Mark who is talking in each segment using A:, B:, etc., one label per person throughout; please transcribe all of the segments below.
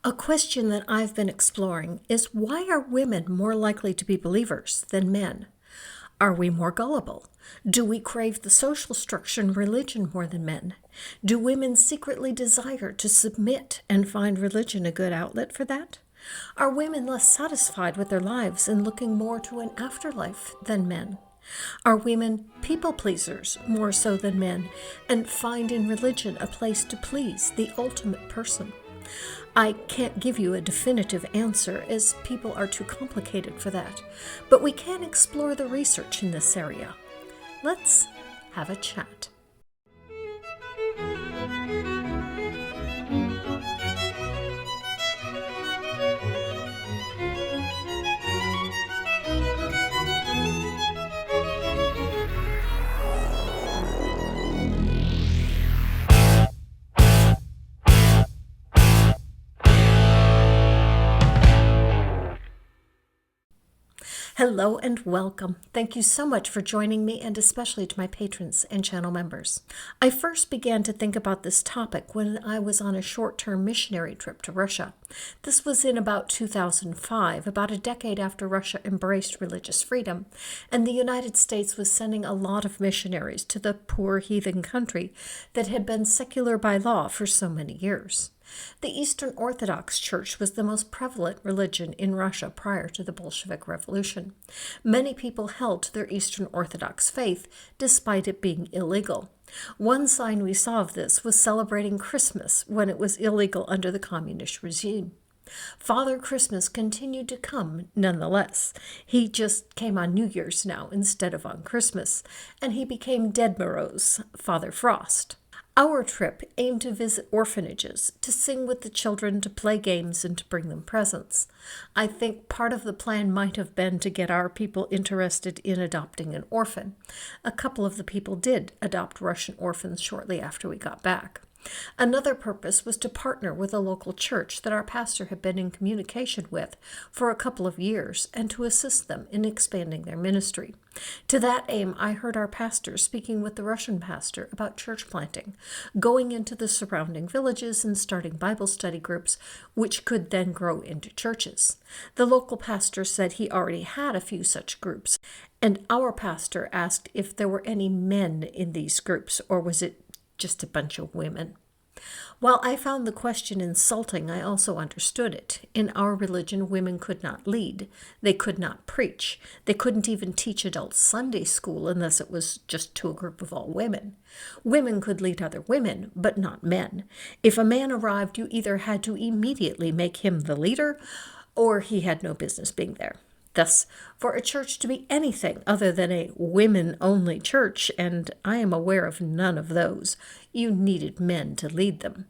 A: A question that I've been exploring is why are women more likely to be believers than men? Are we more gullible? Do we crave the social structure and religion more than men? Do women secretly desire to submit and find religion a good outlet for that? Are women less satisfied with their lives and looking more to an afterlife than men? Are women people pleasers more so than men and find in religion a place to please the ultimate person? I can't give you a definitive answer as people are too complicated for that, but we can explore the research in this area. Let's have a chat. Hello and welcome. Thank you so much for joining me, and especially to my patrons and channel members. I first began to think about this topic when I was on a short-term missionary trip to Russia. This was in about 2005, about a decade after Russia embraced religious freedom, and the United States was sending a lot of missionaries to the poor heathen country that had been secular by law for so many years. The Eastern Orthodox Church was the most prevalent religion in Russia prior to the Bolshevik Revolution. Many people held to their Eastern Orthodox faith despite it being illegal. One sign we saw of this was celebrating Christmas when it was illegal under the communist regime. Father Christmas continued to come nonetheless. He just came on New Year's now instead of on Christmas, and he became Dead Moroz, Father Frost. Our trip aimed to visit orphanages, to sing with the children, to play games, and to bring them presents. I think part of the plan might have been to get our people interested in adopting an orphan. A couple of the people did adopt Russian orphans shortly after we got back. Another purpose was to partner with a local church that our pastor had been in communication with for a couple of years and to assist them in expanding their ministry. To that aim, I heard our pastor speaking with the Russian pastor about church planting, going into the surrounding villages and starting Bible study groups, which could then grow into churches. The local pastor said he already had a few such groups, and our pastor asked if there were any men in these groups, or was it just a bunch of women. While I found the question insulting, I also understood it. In our religion, women could not lead. They could not preach. They couldn't even teach adult Sunday school unless it was just to a group of all women. Women could lead other women, but not men. If a man arrived, you either had to immediately make him the leader, or he had no business being there. Thus, for a church to be anything other than a women-only church, and I am aware of none of those, you needed men to lead them.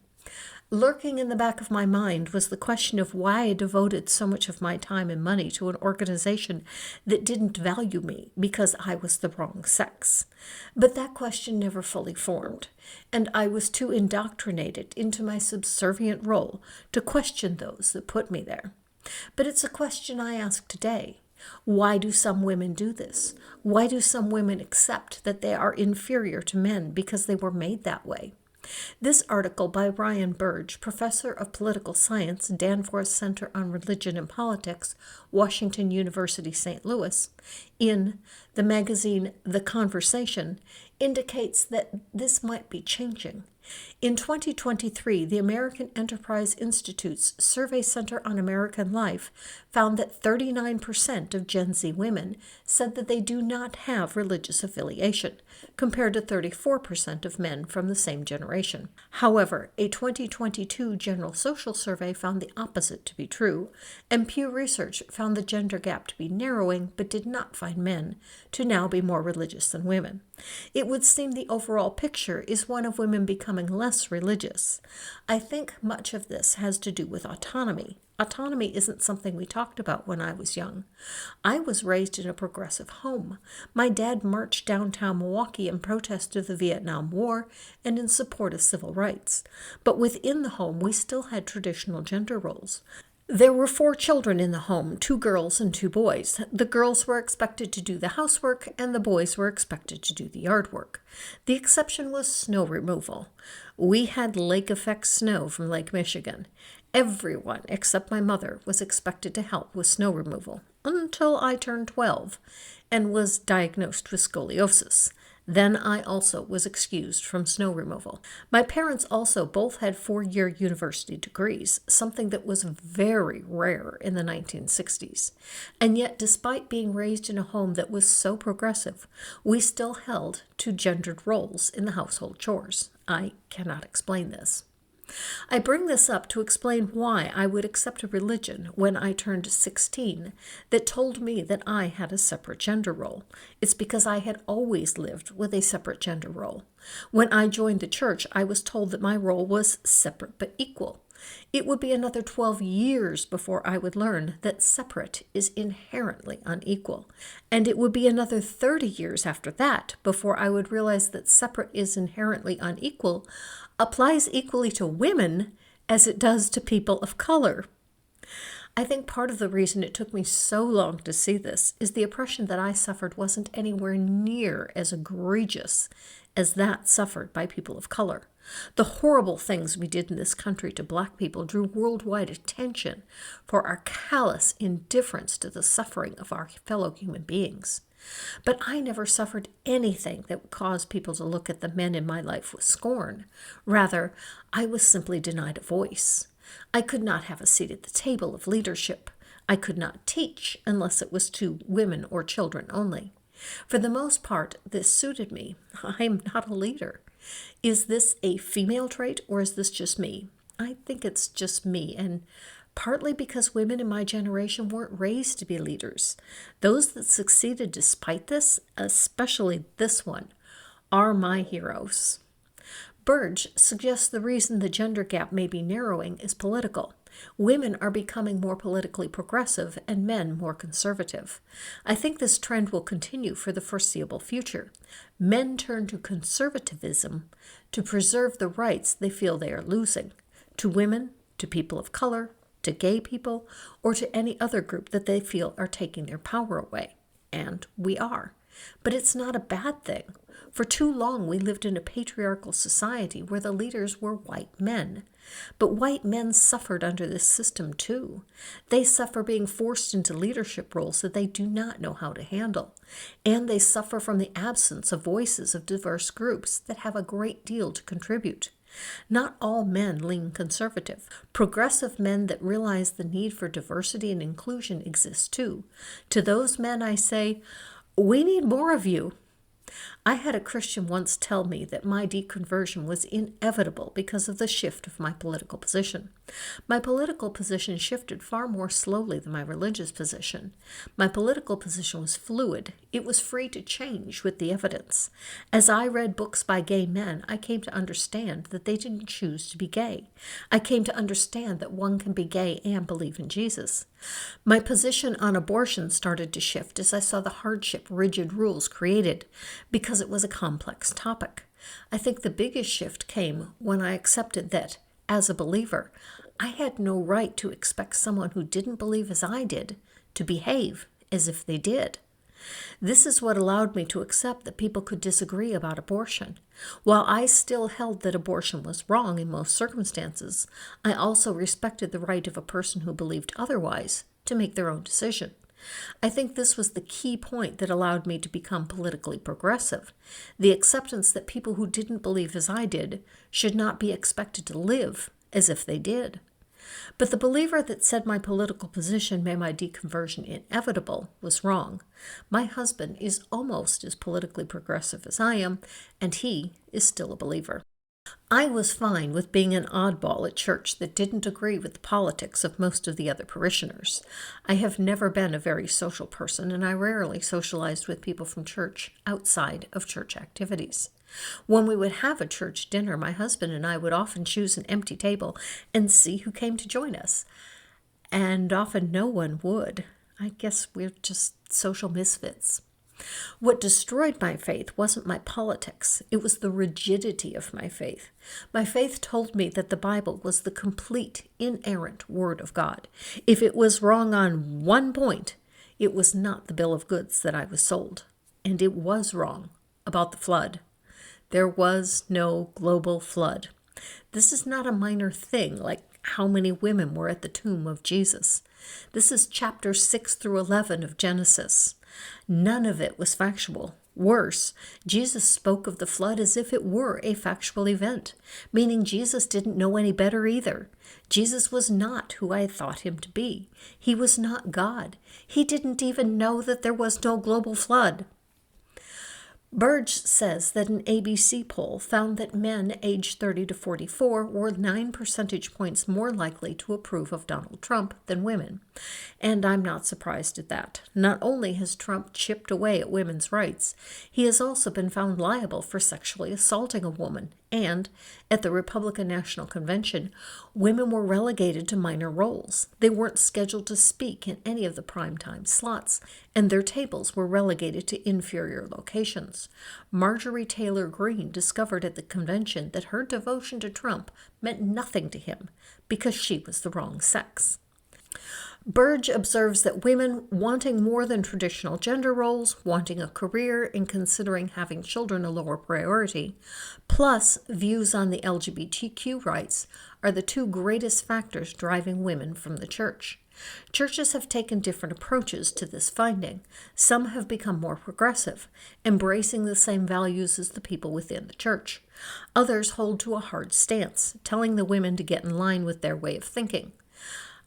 A: Lurking in the back of my mind was the question of why I devoted so much of my time and money to an organization that didn't value me because I was the wrong sex. But that question never fully formed, and I was too indoctrinated into my subservient role to question those that put me there. But it's a question I ask today. Why do some women do this? Why do some women accept that they are inferior to men because they were made that way? This article by Ryan Burge, professor of political science, Danforth Center on Religion and Politics, Washington University, St. Louis, in the magazine Deconversion, indicates that this might be changing. In 2023, the American Enterprise Institute's Survey Center on American Life found that 39% of Gen Z women said that they do not have religious affiliation, compared to 34% of men from the same generation. However, a 2022 General Social Survey found the opposite to be true, and Pew Research found the gender gap to be narrowing but did not find men to now be more religious than women. It would seem the overall picture is one of women becoming less religious. I think much of this has to do with autonomy. Autonomy isn't something we talked about when I was young. I was raised in a progressive home. My dad marched downtown Milwaukee in protest of the Vietnam War and in support of civil rights. But within the home, we still had traditional gender roles. There were 4 children in the home, 2 girls and 2 boys. The girls were expected to do the housework, and the boys were expected to do the yard work. The exception was snow removal. We had lake effect snow from Lake Michigan, Everyone except my mother was expected to help with snow removal until I turned 12 and was diagnosed with scoliosis. Then I also was excused from snow removal. My parents also both had 4-year university degrees, something that was very rare in the 1960s. And yet, despite being raised in a home that was so progressive, we still held to gendered roles in the household chores. I cannot explain this. I bring this up to explain why I would accept a religion when I turned 16 that told me that I had a separate gender role. It's because I had always lived with a separate gender role. When I joined the church, I was told that my role was separate but equal. It would be another 12 years before I would learn that separate is inherently unequal. And it would be another 30 years after that before I would realize that separate is inherently unequal applies equally to women as it does to people of color. I think part of the reason it took me so long to see this is the oppression that I suffered wasn't anywhere near as egregious as that suffered by people of color. The horrible things we did in this country to Black people drew worldwide attention for our callous indifference to the suffering of our fellow human beings. But I never suffered anything that would cause people to look at the men in my life with scorn. Rather, I was simply denied a voice. I could not have a seat at the table of leadership. I could not teach unless it was to women or children only. For the most part, this suited me. I am not a leader. Is this a female trait or is this just me? I think it's just me, and partly because women in my generation weren't raised to be leaders. Those that succeeded despite this, especially this one, are my heroes. Burge suggests the reason the gender gap may be narrowing is political. Women are becoming more politically progressive and men more conservative. I think this trend will continue for the foreseeable future. Men turn to conservatism to preserve the rights they feel they are losing. To women, to people of color, to gay people, or to any other group that they feel are taking their power away. And we are. But it's not a bad thing. For too long, we lived in a patriarchal society where the leaders were white men. But white men suffered under this system too. They suffer being forced into leadership roles that they do not know how to handle. And they suffer from the absence of voices of diverse groups that have a great deal to contribute. Not all men lean conservative. Progressive men that realize the need for diversity and inclusion exist too. To those men I say, we need more of you. I had a Christian once tell me that my deconversion was inevitable because of the shift of my political position. My political position shifted far more slowly than my religious position. My political position was fluid. It was free to change with the evidence. As I read books by gay men, I came to understand that they didn't choose to be gay. I came to understand that one can be gay and believe in Jesus. My position on abortion started to shift as I saw the hardship rigid rules created because it was a complex topic. I think the biggest shift came when I accepted that, as a believer, I had no right to expect someone who didn't believe as I did to behave as if they did. This is what allowed me to accept that people could disagree about abortion. While I still held that abortion was wrong in most circumstances, I also respected the right of a person who believed otherwise to make their own decision. I think this was the key point that allowed me to become politically progressive, the acceptance that people who didn't believe as I did should not be expected to live as if they did. But the believer that said my political position made my deconversion inevitable was wrong. My husband is almost as politically progressive as I am, and he is still a believer. I was fine with being an oddball at church that didn't agree with the politics of most of the other parishioners. I have never been a very social person, and I rarely socialized with people from church outside of church activities. When we would have a church dinner, my husband and I would often choose an empty table and see who came to join us. And often no one would. I guess we're just social misfits. What destroyed my faith wasn't my politics. It was the rigidity of my faith. My faith told me that the Bible was the complete, inerrant Word of God. If it was wrong on one point, it was not the bill of goods that I was sold. And it was wrong about the flood. There was no global flood. This is not a minor thing, like how many women were at the tomb of Jesus. This is chapters 6 through 11 of Genesis. None of it was factual. Worse, Jesus spoke of the flood as if it were a factual event, meaning Jesus didn't know any better either. Jesus was not who I thought him to be. He was not God. He didn't even know that there was no global flood. Burge says that an ABC poll found that men aged 30 to 44 were 9 percentage points more likely to approve of Donald Trump than women. And I'm not surprised at that. Not only has Trump chipped away at women's rights, he has also been found liable for sexually assaulting a woman. And at the Republican National Convention, women were relegated to minor roles. They weren't scheduled to speak in any of the primetime slots, and their tables were relegated to inferior locations. Marjorie Taylor Greene discovered at the convention that her devotion to Trump meant nothing to him because she was the wrong sex. Burge observes that women wanting more than traditional gender roles, wanting a career, and considering having children a lower priority, plus views on the LGBTQ rights, are the two greatest factors driving women from the church. Churches have taken different approaches to this finding. Some have become more progressive, embracing the same values as the people within the church. Others hold to a hard stance, telling the women to get in line with their way of thinking.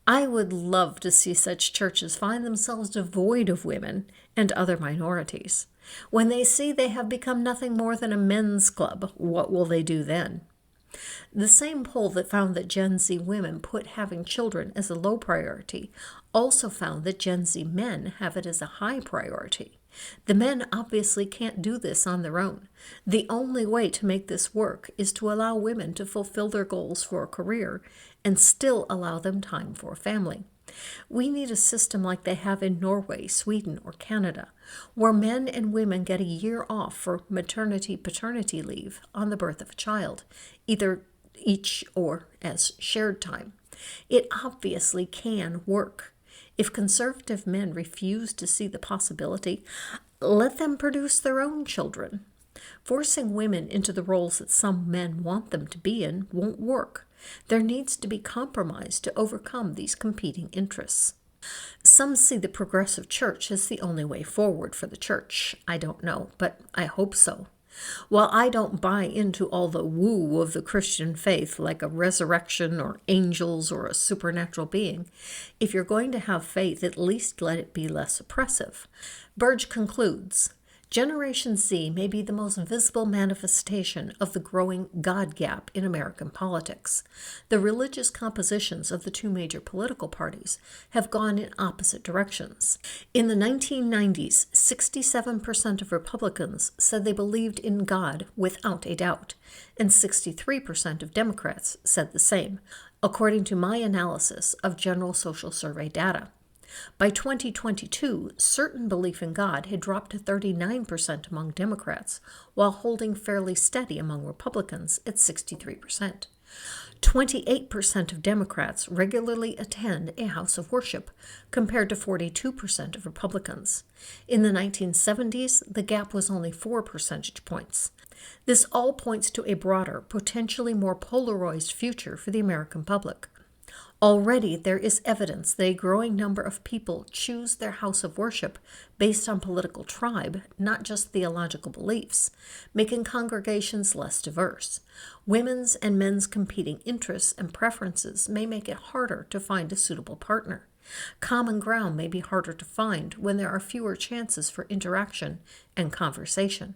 A: I would love to see such churches find themselves devoid of women and other minorities. When they see they have become nothing more than a men's club, what will they do then? The same poll that found that Gen Z women put having children as a low priority also found that Gen Z men have it as a high priority. The men obviously can't do this on their own. The only way to make this work is to allow women to fulfill their goals for a career and still allow them time for a family. We need a system like they have in Norway, Sweden, or Canada, where men and women get a year off for maternity-paternity leave on the birth of a child, either each or as shared time. It obviously can work. If conservative men refuse to see the possibility, let them produce their own children. Forcing women into the roles that some men want them to be in won't work. There needs to be compromise to overcome these competing interests. Some see the progressive church as the only way forward for the church. I don't know, but I hope so. While I don't buy into all the woo of the Christian faith, like a resurrection or angels or a supernatural being, if you're going to have faith, at least let it be less oppressive. Burge concludes, Generation Z may be the most visible manifestation of the growing God gap in American politics. The religious compositions of the two major political parties have gone in opposite directions. In the 1990s, 67% of Republicans said they believed in God without a doubt, and 63% of Democrats said the same, according to my analysis of General Social Survey data. By 2022, certain belief in God had dropped to 39% among Democrats, while holding fairly steady among Republicans at 63%. 28% of Democrats regularly attend a house of worship, compared to 42% of Republicans. In the 1970s, the gap was only 4 percentage points. This all points to a broader, potentially more polarized future for the American public. Already there is evidence that a growing number of people choose their house of worship based on political tribe, not just theological beliefs, making congregations less diverse. Women's and men's competing interests and preferences may make it harder to find a suitable partner. Common ground may be harder to find when there are fewer chances for interaction and conversation.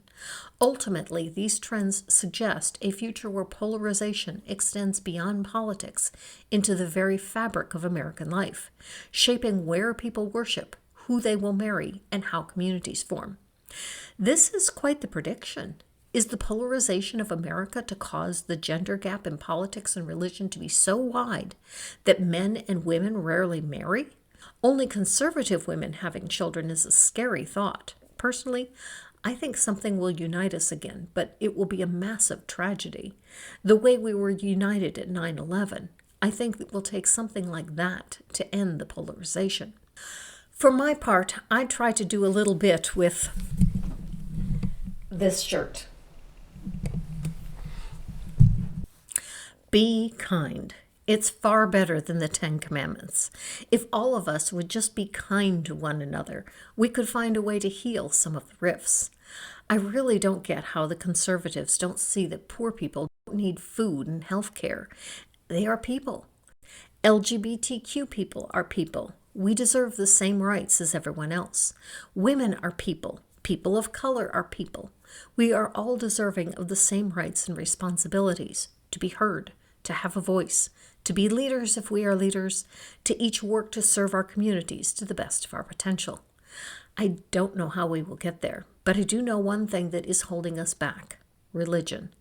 A: Ultimately, these trends suggest a future where polarization extends beyond politics into the very fabric of American life, shaping where people worship, who they will marry, and how communities form. This is quite the prediction. Is the polarization of America to cause the gender gap in politics and religion to be so wide that men and women rarely marry? Only conservative women having children is a scary thought. Personally, I think something will unite us again, but it will be a massive tragedy. The way we were united at 9/11, I think it will take something like that to end the polarization. For my part, I try to do a little bit with this shirt. Be kind. It's far better than the Ten Commandments. If all of us would just be kind to one another, we could find a way to heal some of the rifts. I really don't get how the conservatives don't see that poor people don't need food and health care. They are people. LGBTQ people are people. We deserve the same rights as everyone else. Women are people. People of color are people. We are all deserving of the same rights and responsibilities, to be heard, to have a voice, to be leaders if we are leaders, to each work to serve our communities to the best of our potential. I don't know how we will get there, but I do know one thing that is holding us back: religion.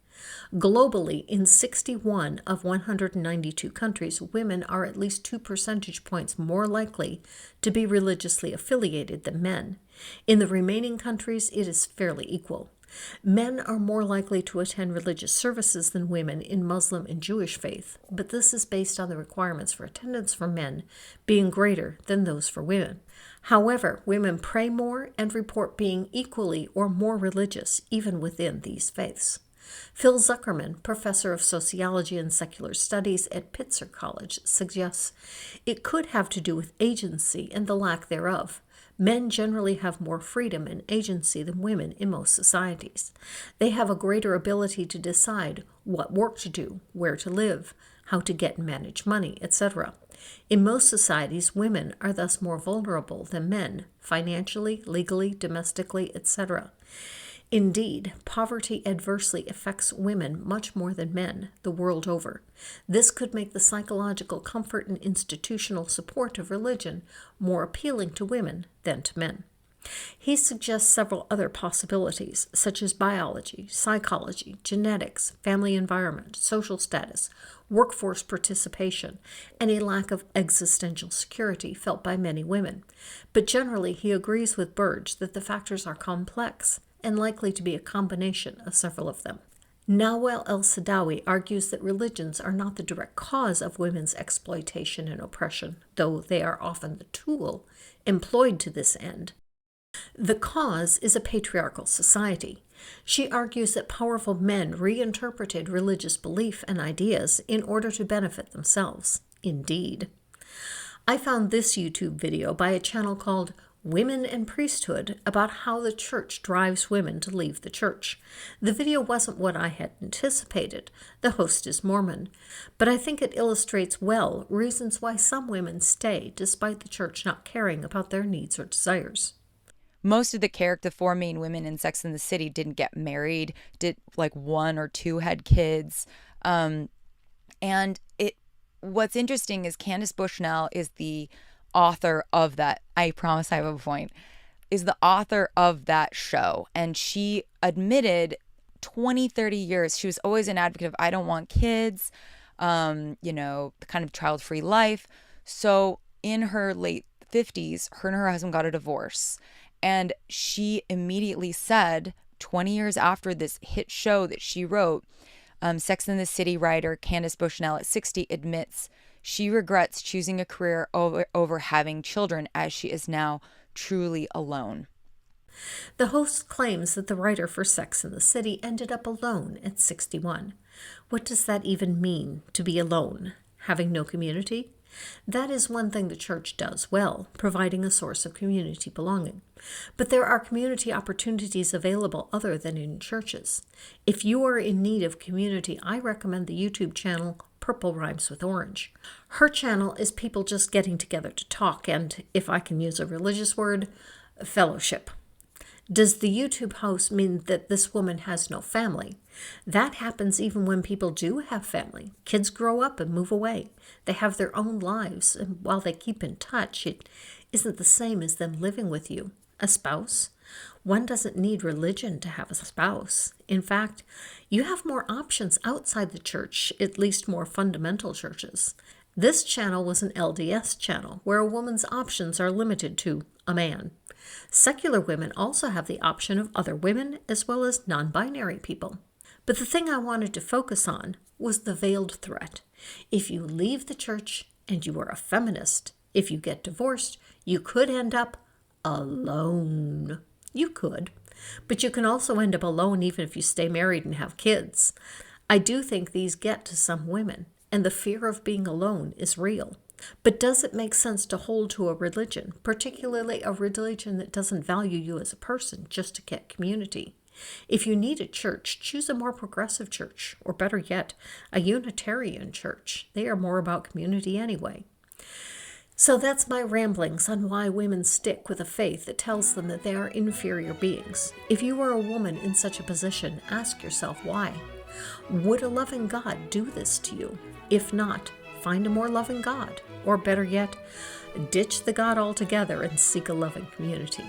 A: Globally, in 61 of 192 countries, women are at least 2 percentage points more likely to be religiously affiliated than men. In the remaining countries, it is fairly equal. Men are more likely to attend religious services than women in Muslim and Jewish faith, but this is based on the requirements for attendance for men being greater than those for women. However, women pray more and report being equally or more religious even within these faiths. Phil Zuckerman, professor of sociology and secular studies at Pitzer College, suggests it could have to do with agency and the lack thereof. Men generally have more freedom and agency than women in most societies. They have a greater ability to decide what work to do, where to live, how to get and manage money, etc. In most societies, women are thus more vulnerable than men, financially, legally, domestically, etc. Indeed, poverty adversely affects women much more than men the world over. This could make the psychological comfort and institutional support of religion more appealing to women than to men. He suggests several other possibilities, such as biology, psychology, genetics, family environment, social status, workforce participation, and a lack of existential security felt by many women. But generally, he agrees with Burge that the factors are complex and likely to be a combination of several of them. Nawal El-Saadawi argues that religions are not the direct cause of women's exploitation and oppression, though they are often the tool employed to this end. The cause is a patriarchal society. She argues that powerful men reinterpreted religious belief and ideas in order to benefit themselves. Indeed. I found this YouTube video by a channel called Women and Priesthood about how the church drives women to leave the church. The video wasn't what I had anticipated. The host is Mormon. But I think it illustrates well reasons why some women stay despite the church not caring about their needs or desires.
B: Most of the 4 main women in Sex and the City didn't get married, did like 1 or 2 had kids. And what's interesting is Candace Bushnell is the author of that. I promise I have a point. Is the author of that show. And she admitted 20, 30 years, she was always an advocate of, I don't want kids, the kind of child-free life. So in her late 50s, her and her husband got a divorce. And she immediately said, 20 years after this hit show that she wrote, Sex and the City writer Candace Bushnell at 60 admits she regrets choosing a career over having children, as she is now truly alone.
A: The host claims that the writer for Sex and the City ended up alone at 61. What does that even mean, to be alone? Having no community? That is one thing the church does well, providing a source of community belonging. But there are community opportunities available other than in churches. If you are in need of community, I recommend the YouTube channel Purple Rhymes with Orange. Her channel is people just getting together to talk and, if I can use a religious word, fellowship. Does the YouTube host mean that this woman has no family? That happens even when people do have family. Kids grow up and move away. They have their own lives, and while they keep in touch, it isn't the same as them living with you. A spouse? One doesn't need religion to have a spouse. In fact, you have more options outside the church, at least more fundamental churches. This channel was an LDS channel, where a woman's options are limited to a man. Secular women also have the option of other women as well as non-binary people. But the thing I wanted to focus on was the veiled threat. If you leave the church and you are a feminist, if you get divorced, you could end up alone. You could. But you can also end up alone even if you stay married and have kids. I do think these get to some women. and the fear of being alone is real. But does it make sense to hold to a religion, particularly a religion that doesn't value you as a person, just to get community? If you need a church, choose a more progressive church, or better yet, a Unitarian church. They are more about community anyway. So that's my ramblings on why women stick with a faith that tells them that they are inferior beings. If you are a woman in such a position, ask yourself why. Would a loving God do this to you? If not, find a more loving God. Or better yet, ditch the God altogether and seek a loving community.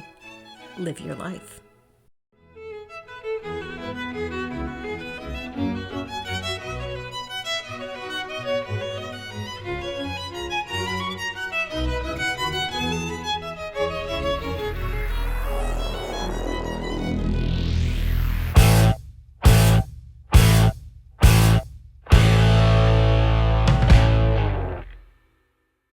A: Live your life.